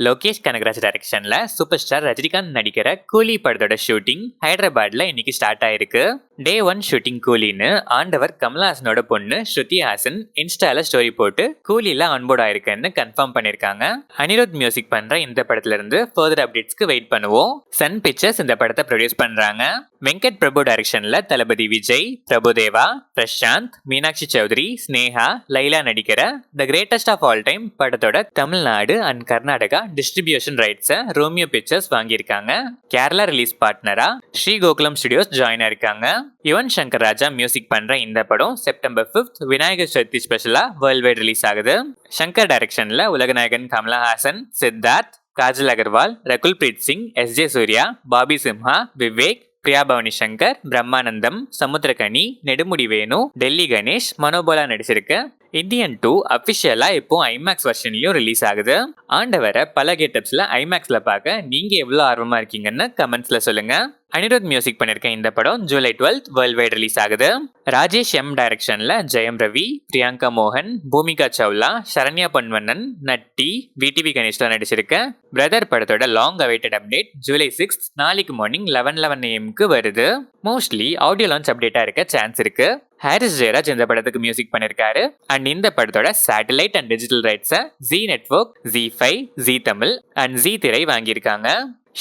லோகேஷ் கனகராஜ் டைரக்ஷன்ல super star Rajinikanth நடிக்கிற கூலி படத்தோட ஷூட்டிங் ஹைதராபாத்ல இன்னைக்கு ஸ்டார்ட் ஆயிருக்கு. டே 1 ஷூட்டிங் கூலின்னு ஆண்டவர் கமல்ஹாசனோட பொண்ணு ஸ்ருதி ஹாசன் இன்ஸ்டால ஸ்டோரி போட்டு கூலில ஆன்போர்ட் ஆயிருக்குன்னு கன்ஃபார்ம் பண்ணிருக்காங்க. அனிருத் மியூசிக் பண்ற இந்த படத்துல இருந்து ஃபர்தர் அப்டேட்ஸ்க்கு வெயிட் பண்ணுவோம். சன் பிக்சர்ஸ் இந்த படத்தை ப்ரொடியூஸ் பண்றாங்க. வெங்கட் பிரபு டைரக்ஷன்ல தளபதி விஜய், பிரபுதேவா, பிரசாந்த், மீனாட்சி சௌத்ரி, ஸ்னேகா, லைலா நடிக்கிற the greatest of all time படத்தோட தமிழ்நாடு அண்ட் கர்நாடகா டிஸ்ட்ரிபியூஷன் ரைட்ஸை ரோமியோ பிக்சர்ஸ் வாங்கியிருக்காங்க. கேரளா ரிலீஸ் பார்ட்னரா ஸ்ரீ கோகுலம் ஸ்டுடியோஸ் ஜாயின் ஆயிருக்காங்க. யுவன் சங்கர் ராஜா மியூசிக் பண்ற இந்த படம் செப்டம்பர் 5 விநாயகர் சதுர்த்தி ஸ்பெஷலா வேர்ல்ட் வைட் ரிலீஸ் ஆகுது. சங்கர் டைரக்ஷன்ல உலகநாயகன் கமலஹாசன், சித்தார்த், காஜல் அகர்வால், ரகுல் பிரீத் சிங், எஸ்.ஜே. சூர்யா, பாபி சிம்ஹா, விவேக், பிரியா பவானி சங்கர், பிரம்மானந்தம், சமுத்திரகனி, நெடுமுடி வேணு, டெல்லி கணேஷ், மனோபாலா நடிச்சிருக்க இந்தியன் 2 அபிஷியலா இப்போ ஐமேக்ஸ் வெர்ஷன்லயும் ரிலீஸ் ஆகுது. ஆண்டவரை பல கெட்டப்ஸ்ல ஐமேக்ஸ்ல பார்க்க நீங்க எவ்வளவு ஆர்வமா இருக்கீங்கன்னு கமெண்ட்ஸ்ல சொல்லுங்க. அனிருத் மியூசிக் பண்ணிருக்க இந்த படம் ஜூலை 12 வேர்ல்ட் வைட் ரிலீஸ் ஆகுது. ராஜேஷ் எம் டைரக்ஷன்ல ஜெயம் ரவி, பிரியங்கா மோகன், பூமிகா சவ்லா, சரண்யா பொன்வண்ணன், நட்டி, விடிவி கணேஷ்லாம் நடிச்சிருக்க பிரதர் படத்தோட லாங் அவைட்டட் அப்டேட் ஜூலை 6 நாளைக்கு மார்னிங் 11 AM வருது. மோஸ்ட்லி ஆடியோ லான்ச் அப்டேட்டா இருக்க சான்ஸ் இருக்கு. ஹாரிஸ் ஜெயராஜ் இந்த படத்துக்கு மியூசிக் பண்ணிருக்காரு. அண்ட் இந்த படத்தோட சேட்டலைட் அண்ட் டிஜிட்டல் ரைட்ஸை Zee network, Zee five, Zee Tamil and Zee Thirai வாங்கியிருக்காங்க.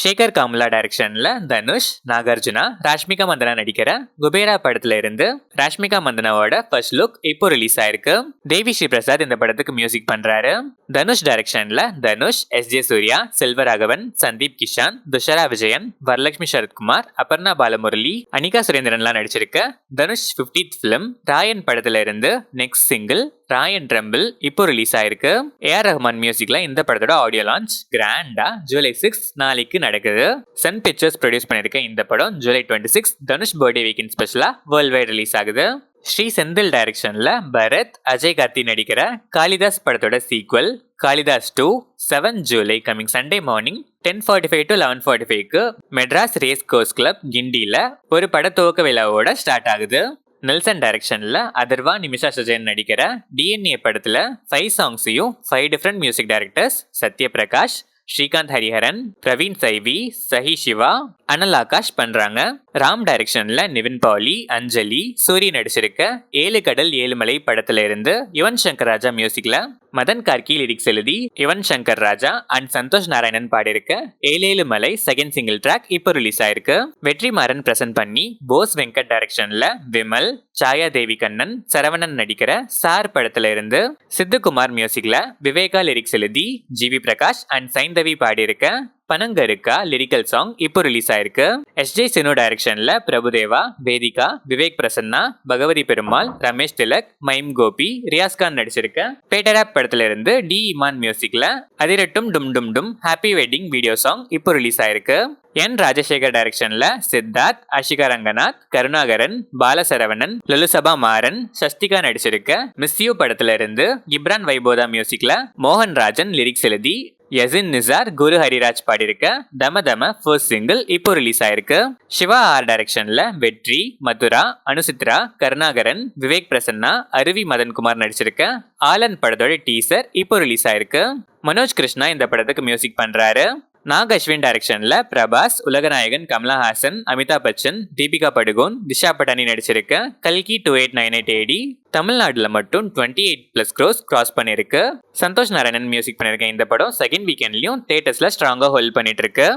ஷேகர் காமுலா டைரக்ஷன்ல தனுஷ், நாகார்ஜுனா, ராஷ்மிகா மந்தனா நடிக்கிற குபேரா படத்துல இருந்து ராஷ்மிகா மந்தனாவோட ஃபர்ஸ்ட் லுக் இப்போ ரிலீஸ் ஆயிருக்கு. தேவி ஸ்ரீ பிரசாத் இந்த படத்துக்கு மியூசிக் பண்றாரு. தனுஷ் டைரக்ஷன்ல தனுஷ், எஸ்.ஜே. சூர்யா, செல்வராகவன், சந்தீப் கிஷான், துஷரா விஜயன், வரலட்சுமி சரத்குமார், அபர்ணா பாலமுரளி, அனிகா சுரேந்திரன்லாம் நடிச்சிருக்க தனுஷ் 50th ஃபிலிம் ராயன் படத்துல இருந்து நெக்ஸ்ட் சிங்கிள் ராயன் ட்ரம்பிள் இப்போ ரிலீஸ் ஆயிருக்கு. ஏஆர் ரஹ்மான் மியூசிக்ல இந்த படத்தோட ஆடியோ லான்ச் கிராண்டா ஜூலை 6 நாளைக்கு நடக்குது. சன் பிக்சர்ஸ் ப்ரொடியூஸ் பண்ணிருக்க இந்த படம் ஜூலை 26 தனுஷ் பர்த்டே வீக்கெண்ட் ஸ்பெஷலா வேர்ல்ட் வைட் ரிலீஸ் ஆகுது. ஸ்ரீ செந்தில் டைரக்ஷன்ல பரத், அஜய் கார்த்தி நடிக்கிற காளிதாஸ் படத்தோட sequel Kalidas 2 7 July coming Sunday morning 10:45 to 11:45 Madras race course club கிண்டியில ஒரு பட துவக்க விழாவோட ஸ்டார்ட் ஆகுது. நெல்சன் டைரக்ஷன்ல அதர்வா, நிமிஷா சுஜயன் நடிக்கிற டிஎன்ஏ படத்துல 5 சாங்ஸையும் 5 different music directors Sathyaprakash, Srikanth Hariharan, Praveen Saivi, Sahi Siva, Anal Akash பண்றாங்க. ராம் டைரக்ஷன்ல நிவின் பாலி, அஞ்சலி, சூரி நடிச்சிருக்க 7 கடல் 7 மலை படத்துல இருந்து யுவன் சங்கர் ராஜா மியூசிக்ல மதன் கார்கி லிரிக்ஸ் எழுதி யுவன் சங்கர் ராஜா அண்ட் சந்தோஷ் நாராயணன் பாடியிருக்க 7 மலை செகண்ட் சிங்கிள் ட்ராக் இப்போ ரிலீஸ் ஆயிருக்கு. வெற்றிமாறன் பிரசன்ட் பண்ணி போஸ் வெங்கட் டைரக்ஷன்ல விமல், சாயா தேவி கண்ணன், சரவணன் நடிக்கிற சார் படத்துல இருந்து சித்துக்குமார் மியூசிக்ல விவேகா லிரிக்ஸ் எழுதி ஜிவி பிரகாஷ் அண்ட் சைந்தவி பாடியிருக்க பனங்கருக்கா லிரிக்கல் சாங் இப்போ ரிலீஸ் ஆயிருக்கு. எஸ்.ஜே. சினு டைரக்ஷன்ல பிரபுதேவா, வேதிகா, விவேக் பிரசன்னா, பகவதி பெருமாள், ரமேஷ் திலக், மைம் கோபி, ரியாஸ்கான் நடிச்சிருக்க பேட்டராப் படத்துல இருந்து டி இமான் மியூசிக்ல அதிரட்டும் டும் டும் டும் ஹாப்பி வெட்டிங் வீடியோ சாங் இப்போ ரிலீஸ் ஆயிருக்கு. என் ராஜசேகர் டைரக்ஷன்ல சித்தார்த், அஷிகா ரங்கநாத், கருணாகரன், பாலசரவணன், லலுசபா மாறன், சஸ்திகா நடிச்சிருக்க மிஸ் யூ படத்துல இருந்து கிப்ரான் வைபோதா மியூசிக்ல மோகன் ராஜன் லிரிக்ஸ் எழுதி யசின் நிசார், குரு ஹரிராஜ் பாடியிருக்க தம தம ஃபர்ஸ்ட் சிங்கிள் இப்போ ரிலீஸ் ஆயிருக்கு. சிவா ஆர் டைரக்ஷன்ல வெற்றி, மதுரா, அனுசித்ரா, கருணாகரன், விவேக் பிரசன்னா, அருவி மதன்குமார் நடிச்சிருக்க ஆலன் படத்தோட டீசர் இப்போ ரிலீஸ் ஆயிருக்கு. மனோஜ் கிருஷ்ணா இந்த படத்துக்கு மியூசிக் பண்றாரு. நாக் அஸ்வின் டைரக்ஷன்ல பிரபாஸ், உலகநாயகன் கமலஹாசன், அமிதாப் பச்சன், தீபிகா படுகோன், திஷா பட்டானி நடிச்சிருக்க கல்கி 2898 AD தமிழ்நாடுல மட்டும் 28+ crores கிராஸ் பண்ணிருக்கு. சந்தோஷ் நாராயணன் மியூசிக் பண்ணிருக்க இந்த படம் செகண்ட் வீக்கெண்ட்லயும் தியேட்டர்ஸ்ல ஸ்ட்ராங்கா ஹோல்ட் பண்ணிட்டு இருக்கு.